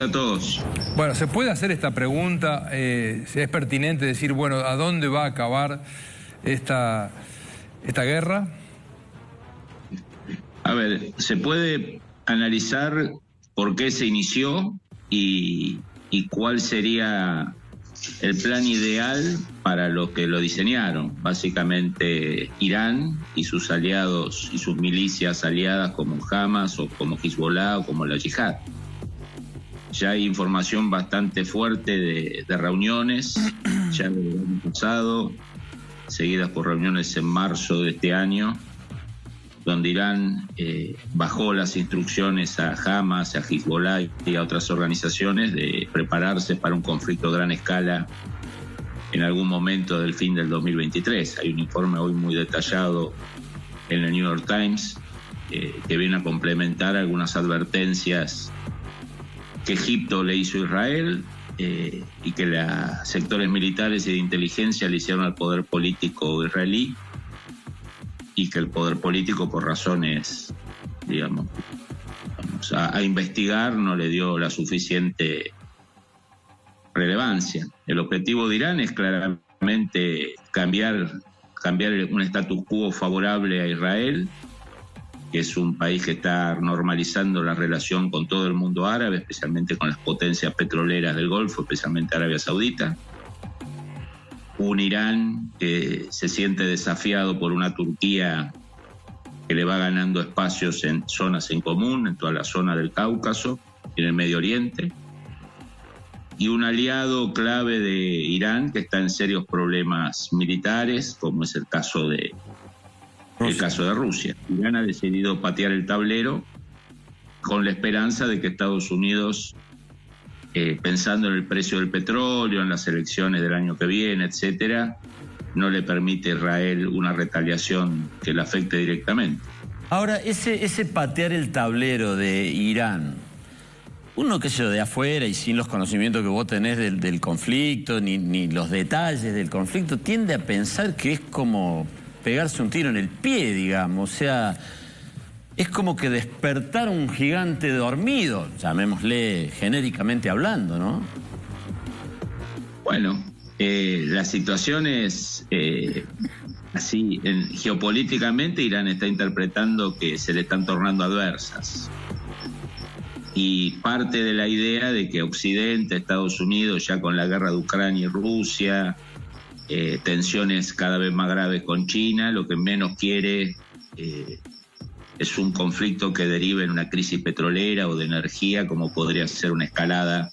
a todos. Bueno, ¿se puede hacer esta pregunta? Si es pertinente decir, bueno, ¿a dónde va a acabar esta guerra? A ver, se puede analizar por qué se inició y cuál sería el plan ideal para los que lo diseñaron. Básicamente Irán y sus aliados y sus milicias aliadas como Hamas o como Hezbollah o como la Yihad. Ya hay información bastante fuerte de reuniones, ya del año pasado, seguidas por reuniones en marzo de este año, donde Irán bajó las instrucciones a Hamas, a Hezbollah y a otras organizaciones de prepararse para un conflicto a gran escala en algún momento del fin del 2023. Hay un informe hoy muy detallado en el New York Times que viene a complementar algunas advertencias que Egipto le hizo a Israel y que los sectores militares y de inteligencia le hicieron al poder político israelí, y que el poder político, por razones, digamos, a investigar, no le dio la suficiente relevancia. El objetivo de Irán es claramente cambiar un status quo favorable a Israel, que es un país que está normalizando la relación con todo el mundo árabe, especialmente con las potencias petroleras del Golfo, especialmente Arabia Saudita. Un Irán que se siente desafiado por una Turquía que le va ganando espacios en zonas en común, en toda la zona del Cáucaso, en el Medio Oriente. Y un aliado clave de Irán que está en serios problemas militares, como es el caso de Rusia. Irán ha decidido patear el tablero con la esperanza de que Estados Unidos, pensando en el precio del petróleo, en las elecciones del año que viene, etcétera, no le permite a Israel una retaliación que le afecte directamente. Ahora, ese patear el tablero de Irán, uno, qué sé yo, de afuera y sin los conocimientos que vos tenés del conflicto, ni los detalles del conflicto, tiende a pensar que es como pegarse un tiro en el pie, digamos. O sea, es como que despertar un gigante dormido, llamémosle genéricamente hablando, ¿no? Bueno, la situación es así. Geopolíticamente Irán está interpretando que se le están tornando adversas. Y parte de la idea de que Occidente, Estados Unidos, ya con la guerra de Ucrania y Rusia, tensiones cada vez más graves con China, lo que menos quiere es un conflicto que derive en una crisis petrolera o de energía, como podría ser una escalada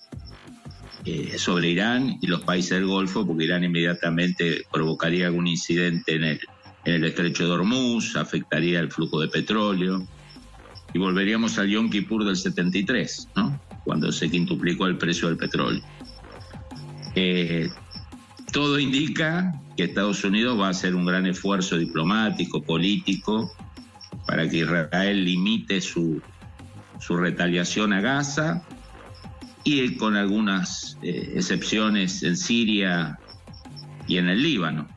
sobre Irán y los países del Golfo, porque Irán inmediatamente provocaría algún incidente en el estrecho de Hormuz, afectaría el flujo de petróleo, y volveríamos al Yom Kippur del 73, ¿no? Cuando se quintuplicó el precio del petróleo. Todo indica que Estados Unidos va a hacer un gran esfuerzo diplomático, político, para que Israel limite su retaliación a Gaza, y con algunas excepciones en Siria y en el Líbano.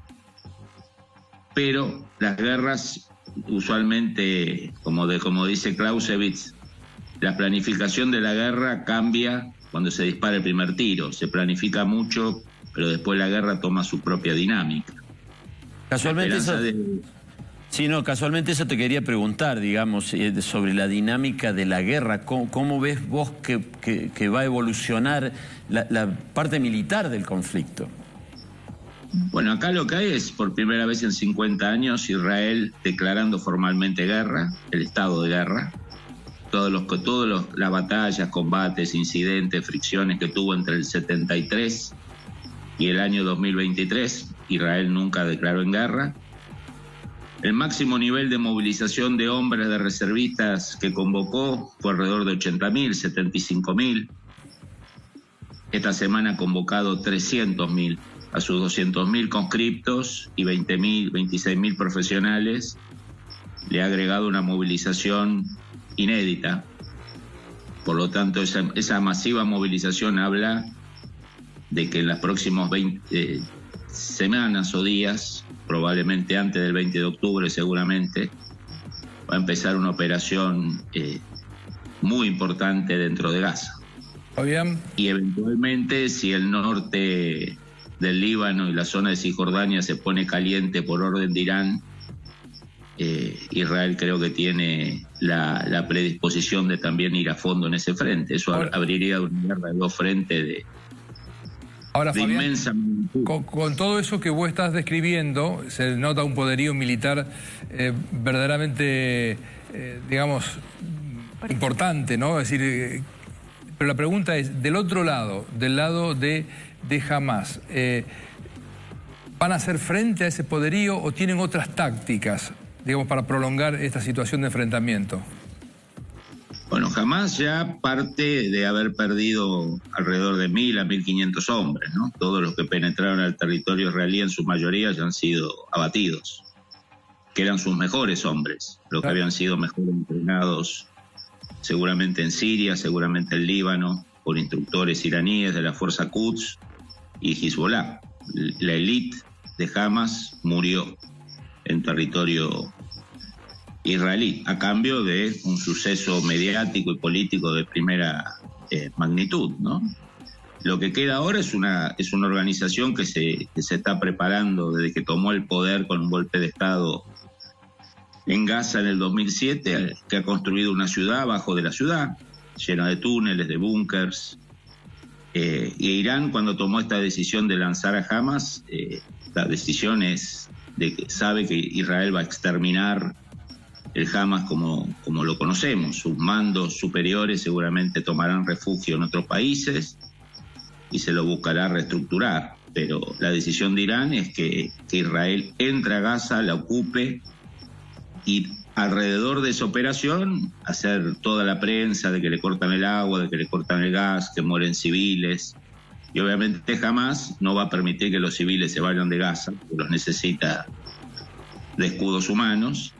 Pero las guerras, usualmente, como dice Clausewitz, la planificación de la guerra cambia cuando se dispara el primer tiro. Se planifica mucho, pero después la guerra toma su propia dinámica. Casualmente eso te quería preguntar, digamos, sobre la dinámica de la guerra. ¿Cómo ves vos que va a evolucionar la parte militar del conflicto? Bueno, acá lo que hay es, por primera vez en 50 años, Israel declarando formalmente guerra, el estado de guerra. Las batallas, combates, incidentes, fricciones que tuvo entre el 73 y el año 2023, Israel nunca declaró en guerra. El máximo nivel de movilización de hombres, de reservistas que convocó fue alrededor de 80.000, 75.000. Esta semana ha convocado 300.000 a sus 200.000 conscriptos y 26.000 profesionales. Le ha agregado una movilización inédita. Por lo tanto, esa masiva movilización habla de que en las próximas 20 semanas o días, probablemente antes del 20 de octubre seguramente, va a empezar una operación muy importante dentro de Gaza. Fabián. Y eventualmente, si el norte del Líbano y la zona de Cisjordania se pone caliente por orden de Irán, Israel creo que tiene la predisposición de también ir a fondo en ese frente. Eso abriría una guerra de dos frentes de Fabián, inmensa magnitud. Con todo eso que vos estás describiendo, se nota un poderío militar verdaderamente, digamos, importante, ¿no? Es decir, pero la pregunta es, del otro lado, del lado de Hamás, ¿van a hacer frente a ese poderío o tienen otras tácticas, digamos, para prolongar esta situación de enfrentamiento? Bueno, Hamás ya parte de haber perdido alrededor de 1.000 a 1.500 hombres, ¿no? Todos los que penetraron al territorio israelí en su mayoría ya han sido abatidos, que eran sus mejores hombres, los que habían sido mejor entrenados seguramente en Siria, seguramente en Líbano, por instructores iraníes de la fuerza Quds y Hezbollah. La élite de Hamás murió en territorio israelí, a cambio de un suceso mediático y político de primera magnitud, ¿no? Lo que queda ahora es una organización que se está preparando desde que tomó el poder con un golpe de Estado en Gaza en el 2007, que ha construido una ciudad abajo de la ciudad, llena de túneles, de búnkers. Y Irán, cuando tomó esta decisión de lanzar a Hamás, la decisión es de que sabe que Israel va a exterminar el Hamás como lo conocemos. Sus mandos superiores seguramente tomarán refugio en otros países y se lo buscará reestructurar. Pero la decisión de Irán es que Israel entre a Gaza, la ocupe, y alrededor de esa operación hacer toda la prensa de que le cortan el agua, de que le cortan el gas, que mueren civiles. Y obviamente Hamás no va a permitir que los civiles se vayan de Gaza, porque los necesita de escudos humanos.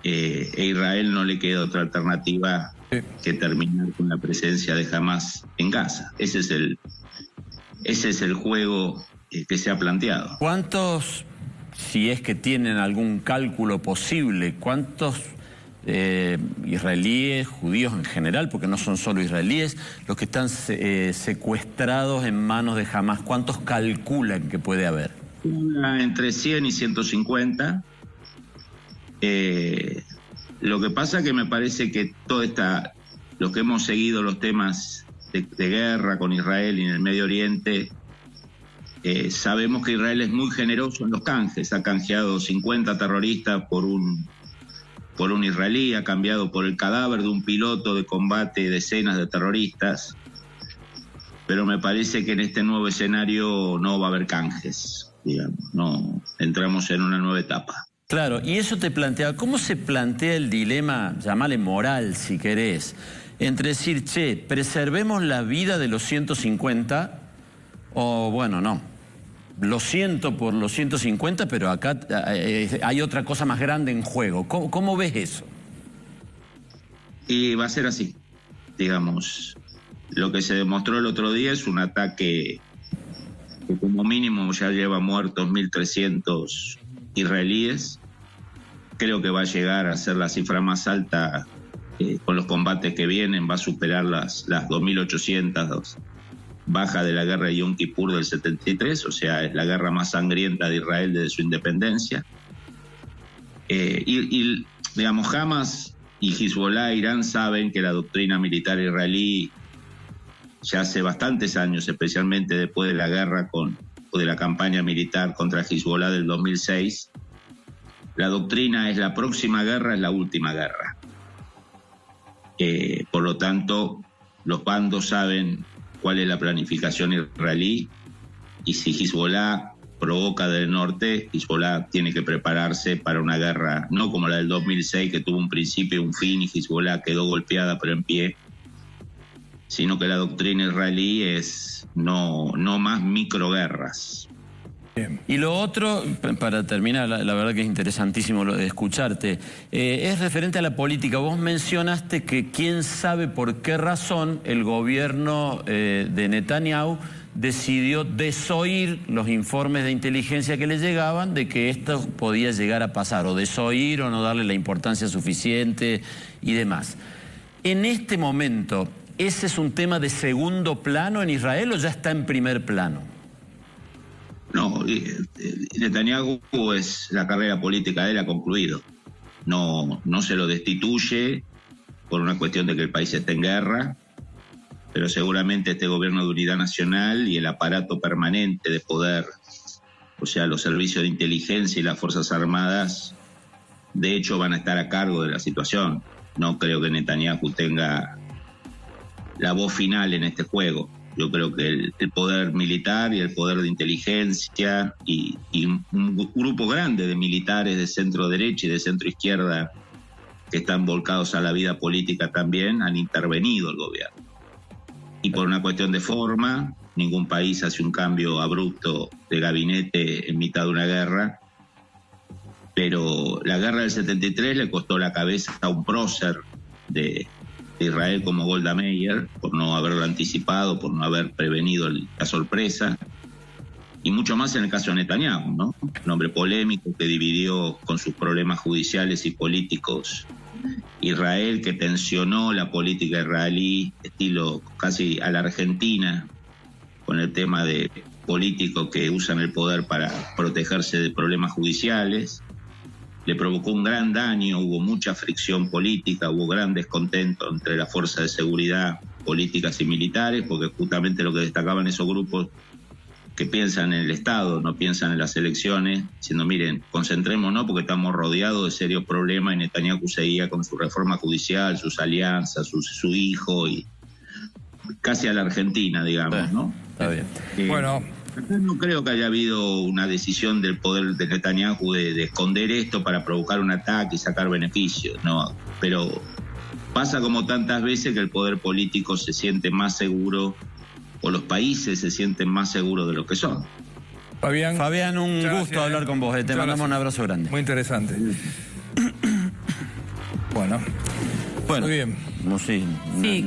Israel no le queda otra alternativa que terminar con la presencia de Hamás en Gaza. Ese es el juego que se ha planteado. ¿Cuántos, si es que tienen algún cálculo posible, cuántos israelíes, judíos en general, porque no son solo israelíes, los que están secuestrados en manos de Hamás, cuántos calculan que puede haber? Entre 100 y 150. Lo que pasa que me parece que los que hemos seguido los temas de guerra con Israel y en el Medio Oriente, sabemos que Israel es muy generoso en los canjes. Ha canjeado 50 terroristas por un israelí, ha cambiado por el cadáver de un piloto de combate decenas de terroristas, pero me parece que en este nuevo escenario no va a haber canjes, digamos, no entramos en una nueva etapa. Claro, y eso te plantea, ¿cómo se plantea el dilema, llamale moral si querés, entre decir, che, preservemos la vida de los 150 o bueno, no, lo siento por los 150, pero acá hay otra cosa más grande en juego? ¿Cómo ves eso? Y va a ser así, digamos, lo que se demostró el otro día es un ataque que como mínimo ya lleva muertos 1.300 israelíes. Creo que va a llegar a ser la cifra más alta con los combates que vienen, va a superar las 2.800 bajas de la guerra de Yom Kippur del 73, o sea, es la guerra más sangrienta de Israel desde su independencia. Y digamos, Hamás y Hezbollah, Irán, saben que la doctrina militar israelí ya hace bastantes años, especialmente después de la guerra o de la campaña militar contra Hezbollah del 2006, la doctrina es la próxima guerra es la última guerra. Por lo tanto, los bandos saben cuál es la planificación israelí, y si Hezbollah provoca del norte, Hezbollah tiene que prepararse para una guerra, no como la del 2006, que tuvo un principio y un fin, y Hezbollah quedó golpeada pero en pie, sino que la doctrina israelí es no más microguerras. Y lo otro, para terminar, la verdad que es interesantísimo lo de escucharte, es referente a la política. Vos mencionaste que quién sabe por qué razón el gobierno de Netanyahu decidió desoír los informes de inteligencia que le llegaban de que esto podía llegar a pasar, o desoír o no darle la importancia suficiente y demás. En este momento, ¿ese es un tema de segundo plano en Israel o ya está en primer plano? No, Netanyahu la carrera política de él ha concluido. No se lo destituye por una cuestión de que el país esté en guerra, pero seguramente este gobierno de unidad nacional y el aparato permanente de poder, o sea, los servicios de inteligencia y las Fuerzas Armadas, de hecho van a estar a cargo de la situación. No creo que Netanyahu tenga la voz final en este juego. Yo creo que el poder militar y el poder de inteligencia y un grupo grande de militares de centro derecha y de centro izquierda que están volcados a la vida política también han intervenido el gobierno. Y por una cuestión de forma, ningún país hace un cambio abrupto de gabinete en mitad de una guerra, pero la guerra del 73 le costó la cabeza a un prócer de Israel como Golda Meir, por no haberlo anticipado, por no haber prevenido la sorpresa, y mucho más en el caso de Netanyahu, ¿no? Un hombre polémico que dividió con sus problemas judiciales y políticos Israel, que tensionó la política israelí, estilo casi a la Argentina, con el tema de políticos que usan el poder para protegerse de problemas judiciales. Le provocó un gran daño, hubo mucha fricción política, hubo gran descontento entre las fuerzas de seguridad, políticas y militares, porque justamente lo que destacaban esos grupos que piensan en el Estado, no piensan en las elecciones, diciendo, miren, concentrémonos porque estamos rodeados de serios problemas, y Netanyahu seguía con su reforma judicial, sus alianzas, su hijo, y casi a la Argentina, digamos, ¿no? Está bien. Bueno, no creo que haya habido una decisión del poder de Netanyahu de esconder esto para provocar un ataque y sacar beneficios, no, pero pasa como tantas veces que el poder político se siente más seguro, o los países se sienten más seguros de lo que son. Fabián, un gusto hablar con vos. Te mandamos un abrazo grande. Muy interesante. Bueno, muy bien. Sí.